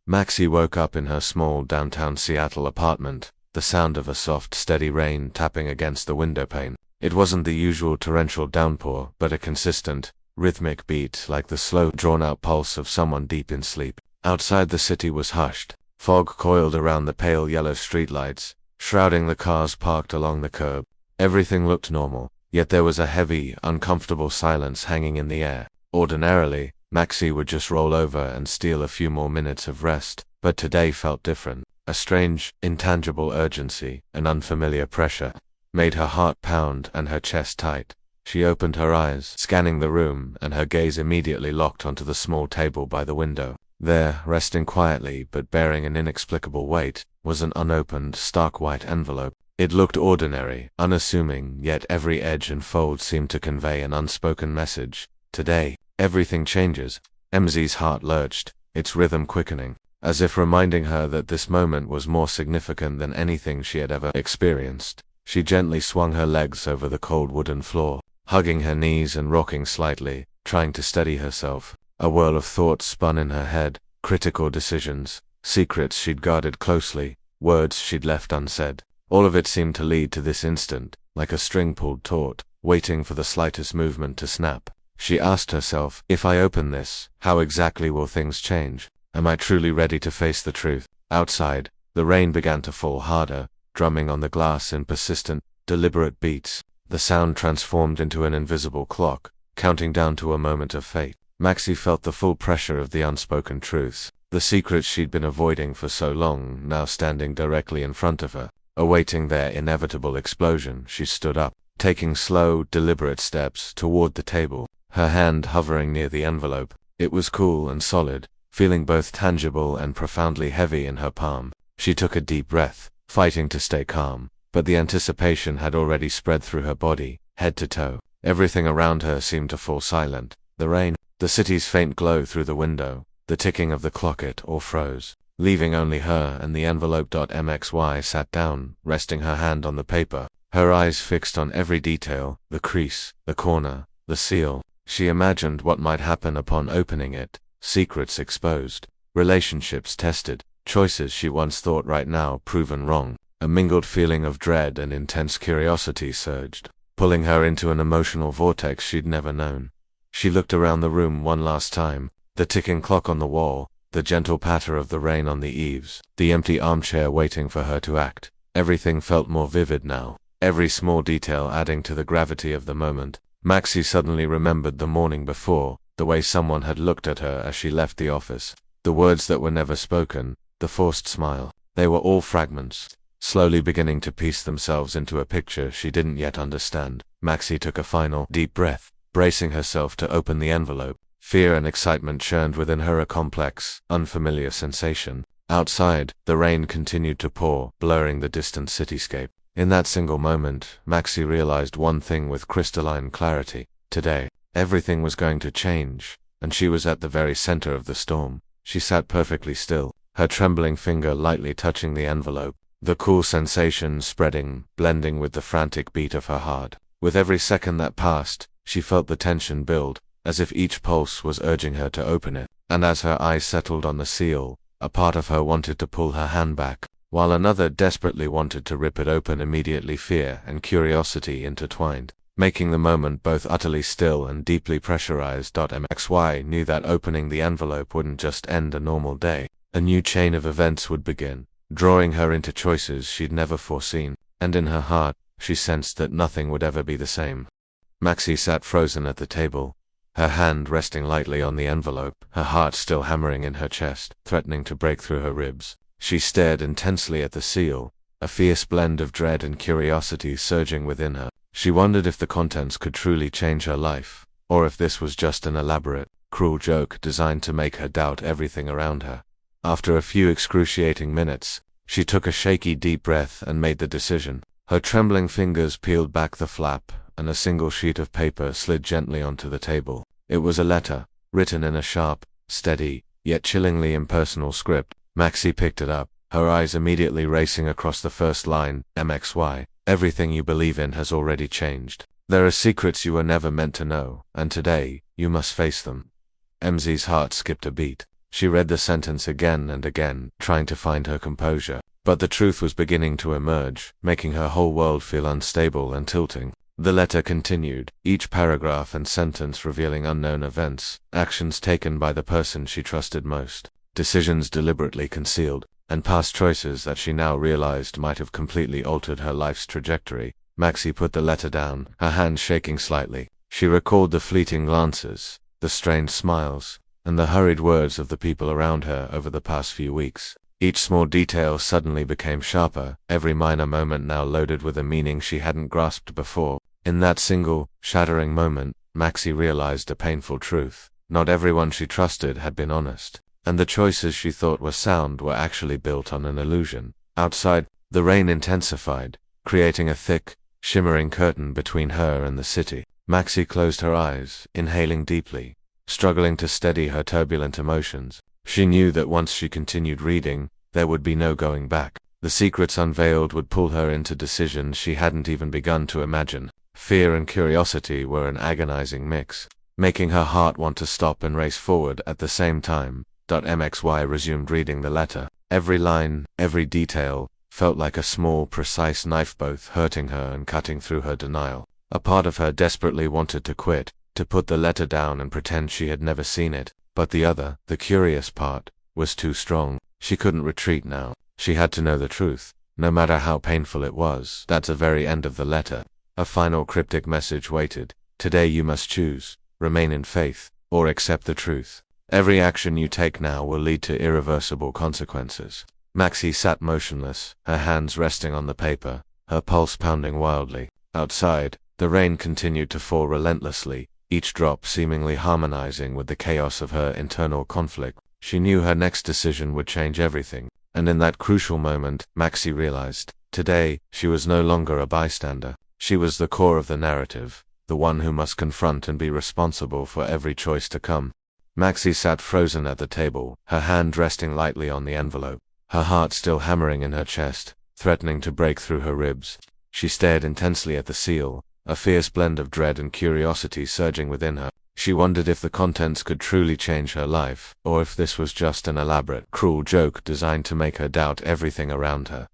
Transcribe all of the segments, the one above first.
Maxie woke up in her small downtown Seattle apartment, the sound of a soft, steady rain tapping against the windowpane. It wasn't the usual torrential downpour, but a consistent, rhythmic beat like the slow, drawn-out pulse of someone deep in sleep. Outside the city was hushed. Fog coiled around the pale yellow streetlights, shrouding the cars parked along the curb. Everything looked normal, yet there was a heavy, uncomfortable silence hanging in the air. Ordinarily, Maxie would just roll over and steal a few more minutes of rest, but today felt different. A strange, intangible urgency, an unfamiliar pressure, made her heart pound and her chest tight. She opened her eyes, scanning the room, and her gaze immediately locked onto the small table by the window. There, resting quietly but bearing an inexplicable weight, was an unopened, stark white envelope. It looked ordinary, unassuming, yet every edge and fold seemed to convey an unspoken message. Today, everything changes. MZ's heart lurched, its rhythm quickening, as if reminding her that this moment was more significant than anything she had ever experienced. She gently swung her legs over the cold wooden floor, hugging her knees and rocking slightly, trying to steady herself. A whirl of thoughts spun in her head, critical decisions, secrets she'd guarded closely, words she'd left unsaid. All of it seemed to lead to this instant, like a string pulled taut, waiting for the slightest movement to snap. She asked herself, if I open this, how exactly will things change? Am I truly ready to face the truth? Outside, the rain began to fall harder, drumming on the glass in persistent, deliberate beats. The sound transformed into an invisible clock, counting down to a moment of fate. Maxie felt the full pressure of the unspoken truths, the secrets she'd been avoiding for so long, now standing directly in front of her. Awaiting their inevitable explosion, she stood up, taking slow, deliberate steps toward the table, her hand hovering near the envelope. It was cool and solid, feeling both tangible and profoundly heavy in her palm. She took a deep breath, fighting to stay calm, but the anticipation had already spread through her body, head to toe. Everything around her seemed to fall silent. The rain, the city's faint glow through the window, the ticking of the clock, it all froze, leaving only her and the envelope. Mxy sat down, resting her hand on the paper, her eyes fixed on every detail, the crease, the corner, the seal. She imagined what might happen upon opening it, secrets exposed, relationships tested, choices she once thought right now proven wrong. A mingled feeling of dread and intense curiosity surged, pulling her into an emotional vortex she'd never known. She looked around the room one last time, the ticking clock on the wall, the gentle patter of the rain on the eaves, the empty armchair waiting for her to act. Everything felt more vivid now, every small detail adding to the gravity of the moment. Maxie suddenly remembered the morning before, the way someone had looked at her as she left the office, the words that were never spoken, the forced smile. They were all fragments, slowly beginning to piece themselves into a picture she didn't yet understand. Maxie took a final, deep breath, bracing herself to open the envelope. Fear and excitement churned within her, a complex, unfamiliar sensation. Outside, the rain continued to pour, blurring the distant cityscape. In that single moment, Maxie realized one thing with crystalline clarity. Today, everything was going to change, and she was at the very center of the storm. She sat perfectly still, her trembling finger lightly touching the envelope, the cool sensation spreading, blending with the frantic beat of her heart. With every second that passed, she felt the tension build, as if each pulse was urging her to open it. And as her eyes settled on the seal, a part of her wanted to pull her hand back, while another desperately wanted to rip it open immediately. Fear and curiosity intertwined, making the moment both utterly still and deeply pressurized. Mxy knew that opening the envelope wouldn't just end a normal day. A new chain of events would begin, drawing her into choices she'd never foreseen, and in her heart, she sensed that nothing would ever be the same. Maxie sat frozen at the table, her hand resting lightly on the envelope, her heart still hammering in her chest, threatening to break through her ribs. She stared intensely at the seal, a fierce blend of dread and curiosity surging within her. She wondered if the contents could truly change her life, or if this was just an elaborate, cruel joke designed to make her doubt everything around her. After a few excruciating minutes, she took a shaky deep breath and made the decision. Her trembling fingers peeled back the flap, and a single sheet of paper slid gently onto the table. It was a letter, written in a sharp, steady, yet chillingly impersonal script. Maxie picked it up, her eyes immediately racing across the first line. Mxy, everything you believe in has already changed. There are secrets you were never meant to know, and today, you must face them. MZ's heart skipped a beat. She read the sentence again and again, trying to find her composure. But the truth was beginning to emerge, making her whole world feel unstable and tilting. The letter continued, each paragraph and sentence revealing unknown events, actions taken by the person she trusted most, decisions deliberately concealed, and past choices that she now realized might have completely altered her life's trajectory. Maxie put the letter down, her hand shaking slightly. She recalled the fleeting glances, the strained smiles, and the hurried words of the people around her over the past few weeks. Each small detail suddenly became sharper, every minor moment now loaded with a meaning she hadn't grasped before. In that single, shattering moment, Maxie realized a painful truth. Not everyone she trusted had been honest, and the choices she thought were sound were actually built on an illusion. Outside, the rain intensified, creating a thick, shimmering curtain between her and the city. Maxie closed her eyes, inhaling deeply, struggling to steady her turbulent emotions. She knew that once she continued reading, there would be no going back. The secrets unveiled would pull her into decisions she hadn't even begun to imagine. Fear and curiosity were an agonizing mix, making her heart want to stop and race forward at the same time. MXY resumed reading the letter. Every line, every detail, felt like a small, precise knife, both hurting her and cutting through her denial. A part of her desperately wanted to quit, to put the letter down and pretend she had never seen it. But the other, the curious part, was too strong. She couldn't retreat now. She had to know the truth, no matter how painful it was. At the very end of the letter, a final cryptic message waited. Today you must choose, remain in faith, or accept the truth. Every action you take now will lead to irreversible consequences. Maxie sat motionless, her hands resting on the paper, her pulse pounding wildly. Outside, the rain continued to fall relentlessly, each drop seemingly harmonizing with the chaos of her internal conflict. She knew her next decision would change everything, and in that crucial moment, Maxie realized, today, she was no longer a bystander. She was the core of the narrative, the one who must confront and be responsible for every choice to come. Maxie sat frozen at the table, her hand resting lightly on the envelope, her heart still hammering in her chest, threatening to break through her ribs. She stared intensely at the seal, a fierce blend of dread and curiosity surging within her. She wondered if the contents could truly change her life, or if this was just an elaborate, cruel joke designed to make her doubt everything around her.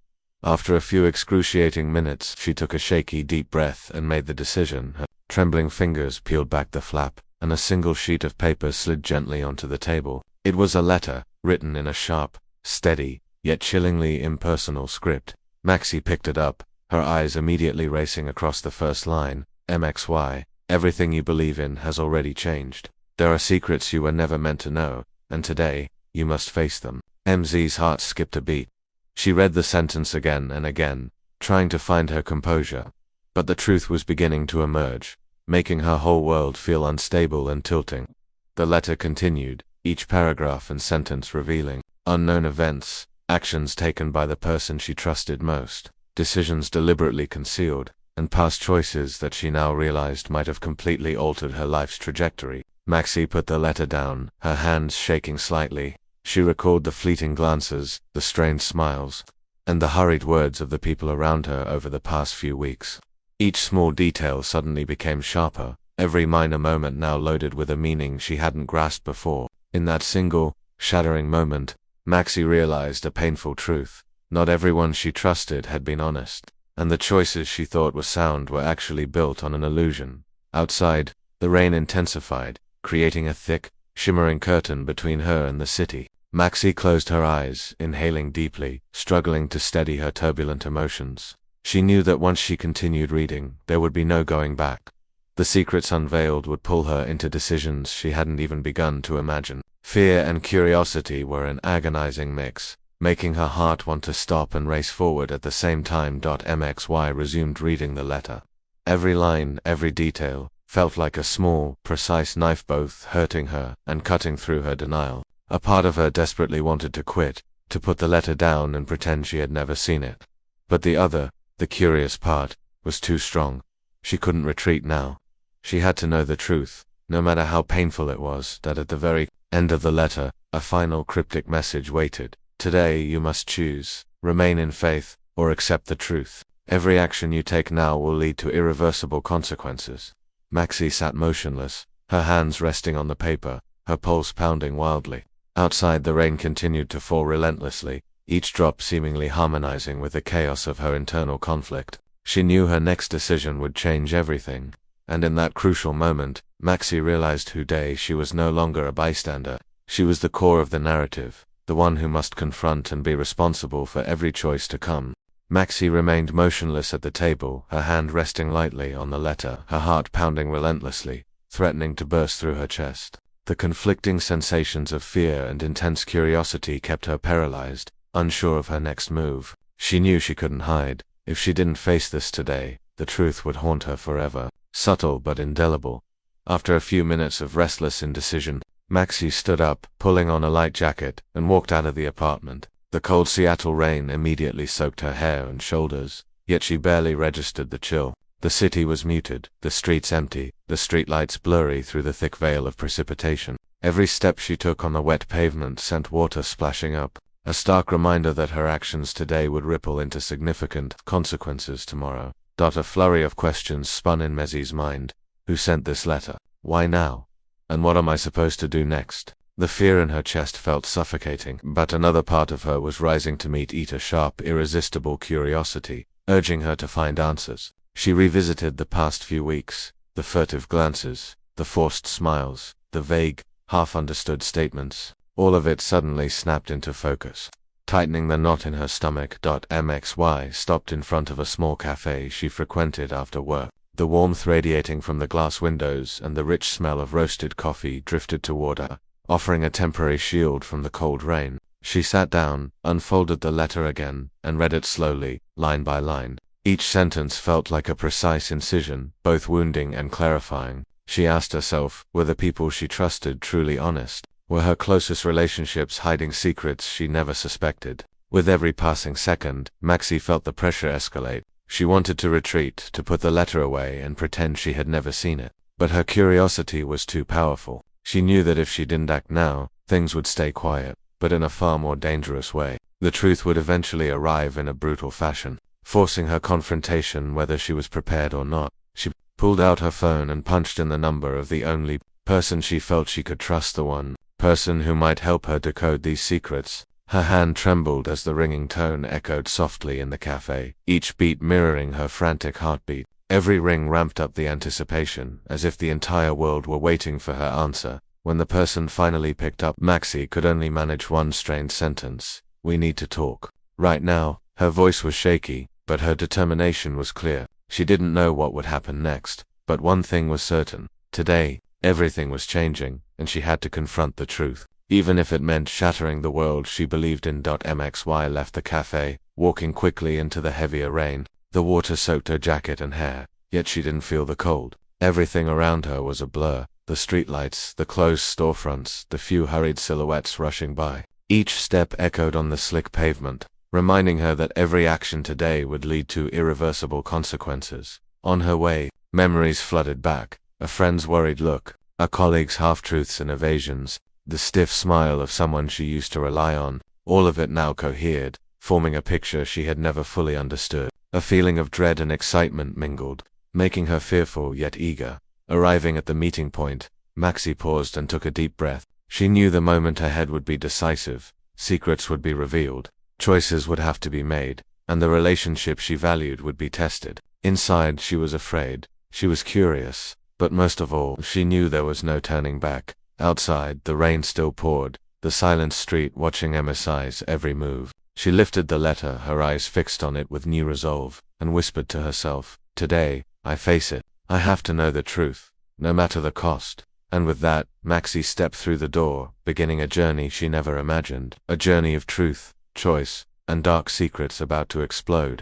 After a few excruciating minutes, she took a shaky, deep breath and made the decision. Her trembling fingers peeled back the flap, and a single sheet of paper slid gently onto the table. It was a letter, written in a sharp, steady, yet chillingly impersonal script. Maxie picked it up, her eyes immediately racing across the first line. MXY, everything you believe in has already changed. There are secrets you were never meant to know, and today, you must face them. MZ's heart skipped a beat. She read the sentence again and again, trying to find her composure. But the truth was beginning to emerge, making her whole world feel unstable and tilting. The letter continued, each paragraph and sentence revealing unknown events, actions taken by the person she trusted most, decisions deliberately concealed, and past choices that she now realized might have completely altered her life's trajectory. Maxie put the letter down, her hands shaking slightly. She recalled the fleeting glances, the strained smiles, and the hurried words of the people around her over the past few weeks. Each small detail suddenly became sharper, every minor moment now loaded with a meaning she hadn't grasped before. In that single, shattering moment, Maxie realized a painful truth. Not everyone she trusted had been honest, and the choices she thought were sound were actually built on an illusion. Outside, the rain intensified, creating a thick, shimmering curtain between her and the city. Maxie closed her eyes, inhaling deeply, struggling to steady her turbulent emotions. She knew that once she continued reading, there would be no going back. The secrets unveiled would pull her into decisions she hadn't even begun to imagine. Fear and curiosity were an agonizing mix, making her heart want to stop and race forward at the same time. MXY resumed reading the letter. Every line, every detail, felt like a small, precise knife, both hurting her and cutting through her denial. A part of her desperately wanted to quit, to put the letter down and pretend she had never seen it. But the other, the curious part, was too strong. She couldn't retreat now. She had to know the truth, no matter how painful it was. At the very end of the letter, a final cryptic message waited. Today you must choose, remain in faith, or accept the truth. Every action you take now will lead to irreversible consequences. Maxie sat motionless, her hands resting on the paper, her pulse pounding wildly. Outside, the rain continued to fall relentlessly, each drop seemingly harmonizing with the chaos of her internal conflict. She knew her next decision would change everything, and in that crucial moment, Maxie realized today she was no longer a bystander. She was the core of the narrative, the one who must confront and be responsible for every choice to come. Maxie remained motionless at the table, her hand resting lightly on the letter, her heart pounding relentlessly, threatening to burst through her chest. The conflicting sensations of fear and intense curiosity kept her paralyzed, unsure of her next move. She knew she couldn't hide. If she didn't face this today, the truth would haunt her forever, subtle but indelible. After a few minutes of restless indecision, Maxie stood up, pulling on a light jacket, and walked out of the apartment. The cold Seattle rain immediately soaked her hair and shoulders, yet she barely registered the chill. The city was muted, the streets empty, the streetlights blurry through the thick veil of precipitation. Every step she took on the wet pavement sent water splashing up, a stark reminder that her actions today would ripple into significant consequences tomorrow. A flurry of questions spun in Mezzy's mind. Who sent this letter? Why now? And what am I supposed to do next? The fear in her chest felt suffocating, but another part of her was rising to meet Ita's sharp, irresistible curiosity, urging her to find answers. She revisited the past few weeks, the furtive glances, the forced smiles, the vague, half-understood statements. All of it suddenly snapped into focus. Tightening the knot in her stomach, Mxy stopped in front of a small cafe she frequented after work. The warmth radiating from the glass windows and the rich smell of roasted coffee drifted toward her, offering a temporary shield from the cold rain. She sat down, unfolded the letter again, and read it slowly, line by line. Each sentence felt like a precise incision, both wounding and clarifying. She asked herself, were the people she trusted truly honest? Were her closest relationships hiding secrets she never suspected? With every passing second, Maxie felt the pressure escalate. She wanted to retreat, to put the letter away and pretend she had never seen it. But her curiosity was too powerful. She knew that if she didn't act now, things would stay quiet, but in a far more dangerous way. The truth would eventually arrive in a brutal fashion, forcing her confrontation whether she was prepared or not. She pulled out her phone and punched in the number of the only person she felt she could trust, the one person who might help her decode these secrets. Her hand trembled as the ringing tone echoed softly in the cafe, each beat mirroring her frantic heartbeat. Every ring ramped up the anticipation, as if the entire world were waiting for her answer. When the person finally picked up, Maxie could only manage one strained sentence. We need to talk. Right now. Her voice was shaky, but her determination was clear. She didn't know what would happen next, but one thing was certain. Today, everything was changing, and she had to confront the truth, even if it meant shattering the world she believed in. Mxy left the cafe, walking quickly into the heavier rain. The water soaked her jacket and hair, yet she didn't feel the cold. Everything around her was a blur, the streetlights, the closed storefronts, the few hurried silhouettes rushing by. Each step echoed on the slick pavement, reminding her that every action today would lead to irreversible consequences. On her way, memories flooded back, a friend's worried look, a colleague's half-truths and evasions, the stiff smile of someone she used to rely on. All of it now cohered, forming a picture she had never fully understood. A feeling of dread and excitement mingled, making her fearful yet eager. Arriving at the meeting point, Maxie paused and took a deep breath. She knew the moment ahead would be decisive. Secrets would be revealed, choices would have to be made, and the relationship she valued would be tested. Inside, she was afraid, she was curious, but most of all, she knew there was no turning back. Outside, the rain still poured, the silent street watching Mxi's every move. She lifted the letter, her eyes fixed on it with new resolve, and whispered to herself, today, I face it. I have to know the truth, no matter the cost. And with that, Maxie stepped through the door, beginning a journey she never imagined, a journey of truth, choice, and dark secrets about to explode.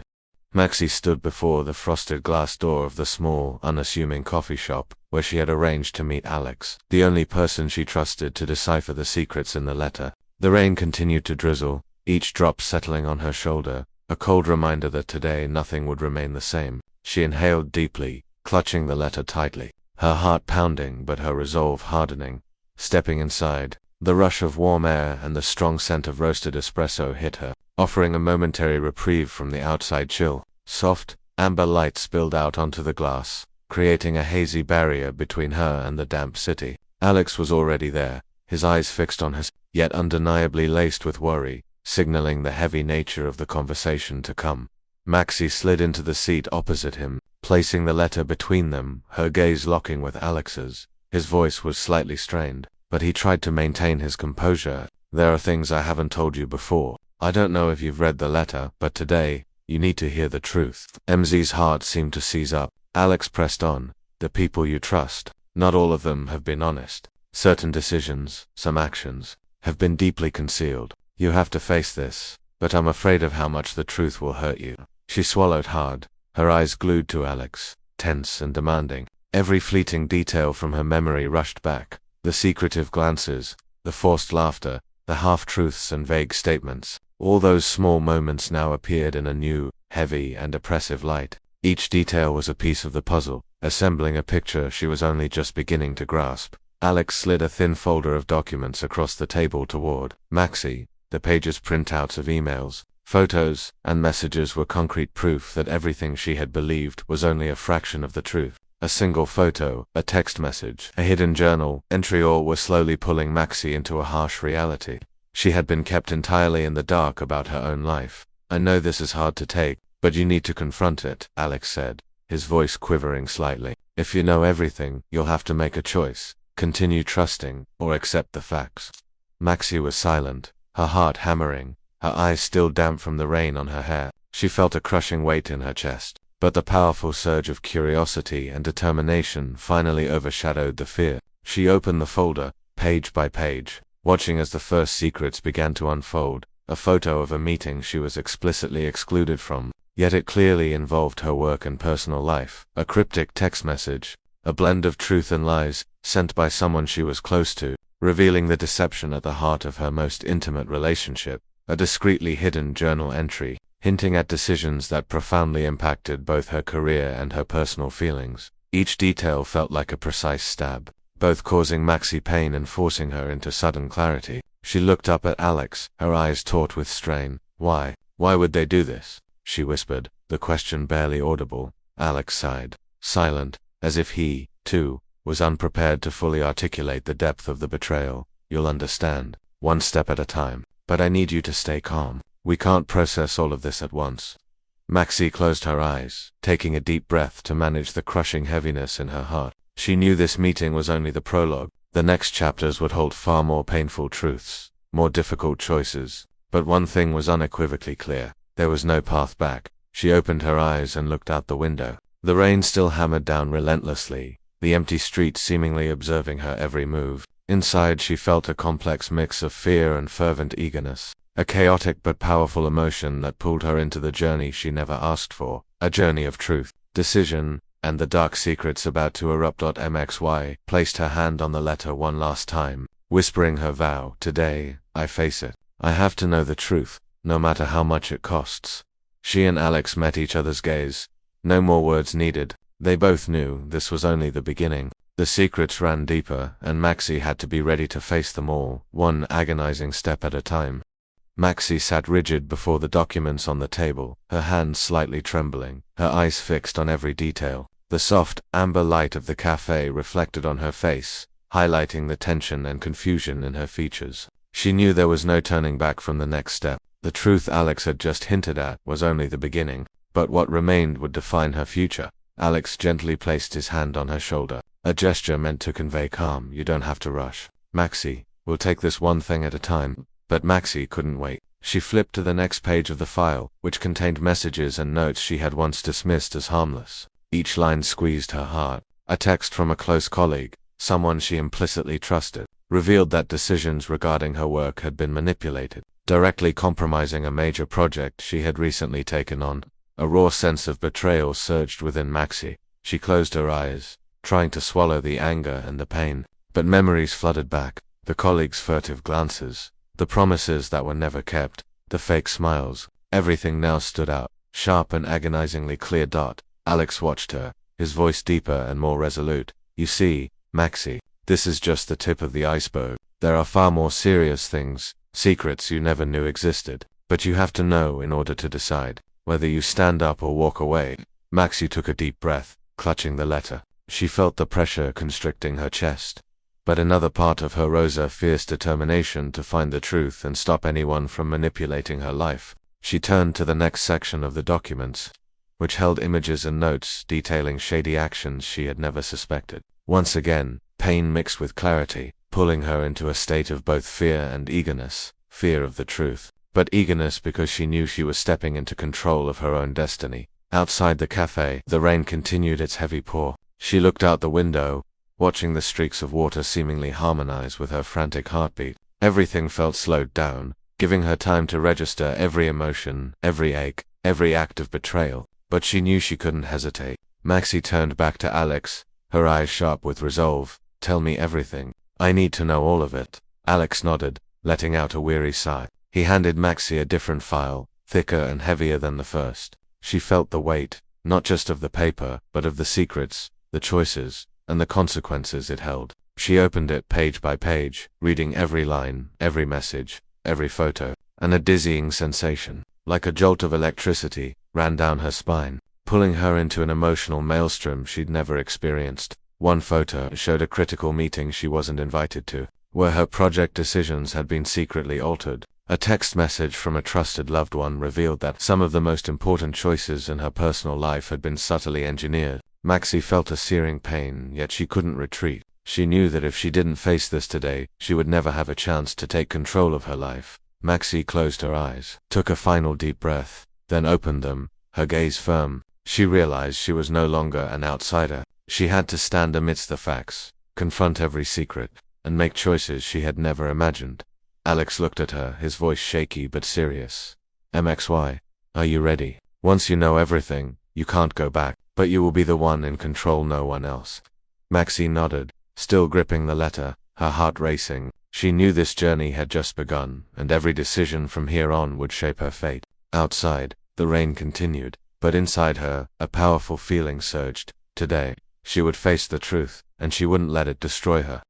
Maxie stood before the frosted glass door of the small, unassuming coffee shop, where she had arranged to meet Alex, the only person she trusted to decipher the secrets in the letter. The rain continued to drizzle, each drop settling on her shoulder, a cold reminder that today nothing would remain the same. She inhaled deeply, clutching the letter tightly, her heart pounding but her resolve hardening. Stepping inside, the rush of warm air and the strong scent of roasted espresso hit her, offering a momentary reprieve from the outside chill. Soft, amber light spilled out onto the glass, creating a hazy barrier between her and the damp city. Alex was already there, his eyes fixed on her, yet undeniably laced with worry, signaling the heavy nature of the conversation to come. Maxie slid into the seat opposite him, placing the letter between them, her gaze locking with Alex's. His voice was slightly strained, but he tried to maintain his composure. "There are things I haven't told you before. I don't know if you've read the letter, but today, you need to hear the truth." MZ's heart seemed to seize up. Alex pressed on. "The people you trust, not all of them have been honest. Certain decisions, some actions, have been deeply concealed. You have to face this, but I'm afraid of how much the truth will hurt you." She swallowed hard, her eyes glued to Alex, tense and demanding. Every fleeting detail from her memory rushed back. The secretive glances, the forced laughter, the half-truths and vague statements. All those small moments now appeared in a new, heavy and oppressive light. Each detail was a piece of the puzzle, assembling a picture she was only just beginning to grasp. Alex slid a thin folder of documents across the table toward Maxie. The pages printouts of emails, photos, and messages were concrete proof that everything she had believed was only a fraction of the truth. A single photo, a text message, a hidden journal entry, all were slowly pulling Maxie into a harsh reality. She had been kept entirely in the dark about her own life. "I know this is hard to take, but you need to confront it," Alex said, his voice quivering slightly. "If you know everything, you'll have to make a choice. Continue trusting, or accept the facts." Maxie was silent, her heart hammering, her eyes still damp from the rain on her hair. She felt a crushing weight in her chest, but the powerful surge of curiosity and determination finally overshadowed the fear. She opened the folder, page by page, watching as the first secrets began to unfold. A photo of a meeting she was explicitly excluded from, yet it clearly involved her work and personal life. A cryptic text message, a blend of truth and lies, sent by someone she was close to, revealing the deception at the heart of her most intimate relationship. A discreetly hidden journal entry, hinting at decisions that profoundly impacted both her career and her personal feelings. Each detail felt like a precise stab, both causing Maxie pain and forcing her into sudden clarity. She looked up at Alex, her eyes taut with strain. "Why? Why would they do this?" she whispered, the question barely audible. Alex sighed, silent, as if he, too, was unprepared to fully articulate the depth of the betrayal. "You'll understand, one step at a time. But I need you to stay calm. We can't process all of this at once." Maxie closed her eyes, taking a deep breath to manage the crushing heaviness in her heart. She knew this meeting was only the prologue. The next chapters would hold far more painful truths, more difficult choices. But one thing was unequivocally clear. There was no path back. She opened her eyes and looked out the window. The rain still hammered down relentlessly, the empty street seemingly observing her every move. Inside she felt a complex mix of fear and fervent eagerness, a chaotic but powerful emotion that pulled her into the journey she never asked for, a journey of truth, decision, and the dark secrets about to erupt. MXY placed her hand on the letter one last time, whispering her vow. "Today, I face it. I have to know the truth, no matter how much it costs." She and Alex met each other's gaze. No more words needed. They both knew this was only the beginning. The secrets ran deeper, and Maxie had to be ready to face them all, one agonizing step at a time. Maxie sat rigid before the documents on the table, her hands slightly trembling, her eyes fixed on every detail. The soft, amber light of the cafe reflected on her face, highlighting the tension and confusion in her features. She knew there was no turning back from the next step. The truth Alex had just hinted at was only the beginning, but what remained would define her future. Alex gently placed his hand on her shoulder, a gesture meant to convey calm. "You don't have to rush, Maxie. We'll take this one thing at a time." But Maxie couldn't wait. She flipped to the next page of the file, which contained messages and notes she had once dismissed as harmless. Each line squeezed her heart. A text from a close colleague, someone she implicitly trusted, revealed that decisions regarding her work had been manipulated, directly compromising a major project she had recently taken on. A raw sense of betrayal surged within Maxie. She closed her eyes, trying to swallow the anger and the pain. But memories flooded back, the colleagues' furtive glances, the promises that were never kept, the fake smiles. Everything now stood out, sharp and agonizingly clear. Alex watched her, his voice deeper and more resolute. "You see, Maxie, this is just the tip of the iceberg. There are far more serious things, secrets you never knew existed. But you have to know in order to decide whether you stand up or walk away." Maxie took a deep breath, clutching the letter. She felt the pressure constricting her chest. but another part of her rose a fierce determination to find the truth and stop anyone from manipulating her life. She turned to the next section of the documents, which held images and notes detailing shady actions she had never suspected. Once again, pain mixed with clarity, pulling her into a state of both fear and eagerness. Fear of the truth, but eagerness because she knew she was stepping into control of her own destiny. Outside the cafe, the rain continued its heavy pour. She looked out the window, watching the streaks of water seemingly harmonize with her frantic heartbeat. Everything felt slowed down, giving her time to register every emotion, every ache, every act of betrayal. But she knew she couldn't hesitate. Maxie turned back to Alex, her eyes sharp with resolve. "Tell me everything. I need to know all of it." Alex nodded, letting out a weary sigh. He handed Maxie a different file, thicker and heavier than the first. She felt the weight, not just of the paper, but of the secrets, the choices, and the consequences it held. She opened it page by page, reading every line, every message, every photo, and a dizzying sensation, like a jolt of electricity, ran down her spine, pulling her into an emotional maelstrom she'd never experienced. One photo showed a critical meeting she wasn't invited to, where her project decisions had been secretly altered. A text message from a trusted loved one revealed that some of the most important choices in her personal life had been subtly engineered. Maxie felt a searing pain, yet she couldn't retreat. She knew that if she didn't face this today, she would never have a chance to take control of her life. Maxie closed her eyes, took a final deep breath, then opened them, her gaze firm. She realized she was no longer an outsider. She had to stand amidst the facts, confront every secret, and make choices she had never imagined. Alex looked at her, his voice shaky but serious. "MXY, are you ready? Once you know everything, you can't go back, but you will be the one in control, no one else." Maxie nodded, still gripping the letter, her heart racing. She knew this journey had just begun, and every decision from here on would shape her fate. Outside, the rain continued, but inside her, a powerful feeling surged. Today, she would face the truth, and she wouldn't let it destroy her.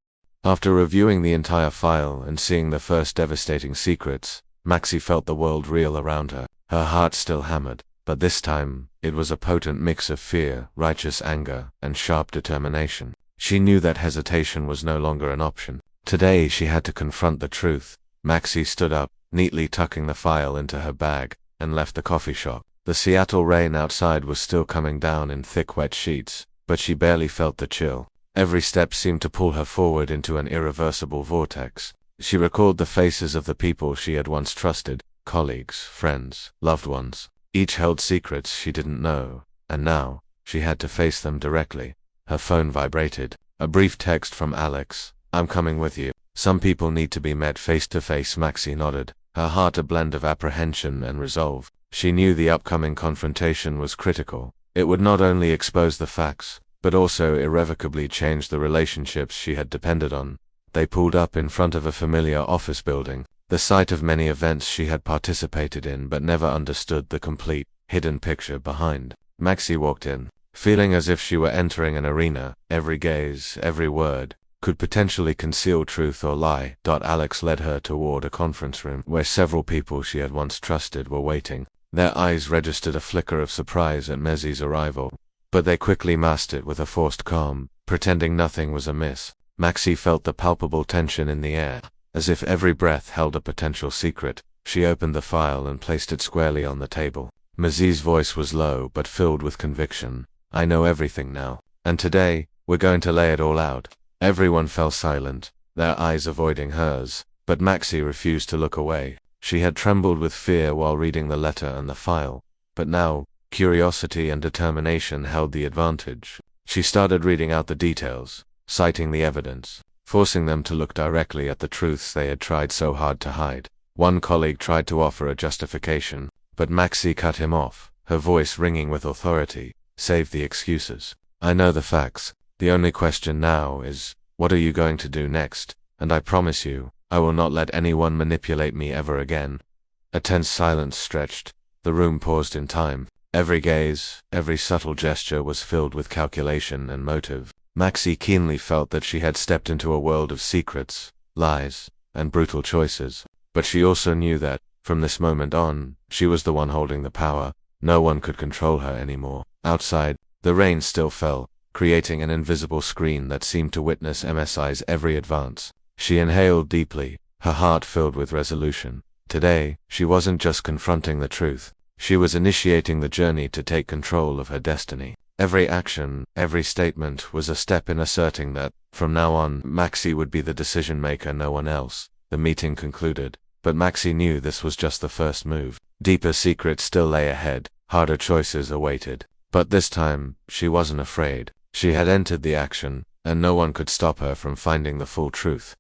After reviewing the entire file and seeing the first devastating secrets, Maxie felt the world reel around her. Her heart still hammered, but this time, it was a potent mix of fear, righteous anger, and sharp determination. She knew that hesitation was no longer an option. Today she had to confront the truth. Maxie stood up, neatly tucking the file into her bag, and left the coffee shop. The Seattle rain outside was still coming down in thick wet sheets, but she barely felt the chill. Every step seemed to pull her forward into an irreversible vortex. She recalled the faces of the people she had once trusted, colleagues, friends, loved ones. Each held secrets she didn't know, and now, she had to face them directly. Her phone vibrated. A brief text from Alex. "I'm coming with you. Some people need to be met face to face." Maxie nodded, her heart a blend of apprehension and resolve. She knew the upcoming confrontation was critical. It would not only expose the facts, but also irrevocably change the relationships she had depended on. They pulled up in front of a familiar office building, the site of many events she had participated in but never understood the complete, hidden picture behind. Maxie walked in, feeling as if she were entering an arena. Every gaze, every word, could potentially conceal truth or lie. Alex led her toward a conference room where several people she had once trusted were waiting. Their eyes registered a flicker of surprise at Mezzi's arrival, but they quickly masked it with a forced calm, pretending nothing was amiss. Maxie felt the palpable tension in the air, as if every breath held a potential secret. She opened the file and placed it squarely on the table. Mezzi's voice was low but filled with conviction. "I know everything now, and today, we're going to lay it all out." Everyone fell silent, their eyes avoiding hers, but Maxie refused to look away. She had trembled with fear while reading the letter and the file, but now, curiosity and determination held the advantage. She started reading out the details, citing the evidence, forcing them to look directly at the truths they had tried so hard to hide. One colleague tried to offer a justification, but Maxie cut him off, her voice ringing with authority. "Save the excuses. I know the facts. The only question now is, what are you going to do next? And I promise you, I will not let anyone manipulate me ever again." A tense silence stretched. The room paused in time. Every gaze, every subtle gesture was filled with calculation and motive. Maxie keenly felt that she had stepped into a world of secrets, lies, and brutal choices. But she also knew that, from this moment on, she was the one holding the power. No one could control her anymore. Outside, the rain still fell, creating an invisible screen that seemed to witness MSI's every advance. She inhaled deeply, her heart filled with resolution. Today, she wasn't just confronting the truth. She was initiating the journey to take control of her destiny. Every action, every statement was a step in asserting that, from now on, Maxie would be the decision-maker, no one else. The meeting concluded, but Maxie knew this was just the first move. Deeper secrets still lay ahead, harder choices awaited. But this time, she wasn't afraid. She had entered the action, and no one could stop her from finding the full truth.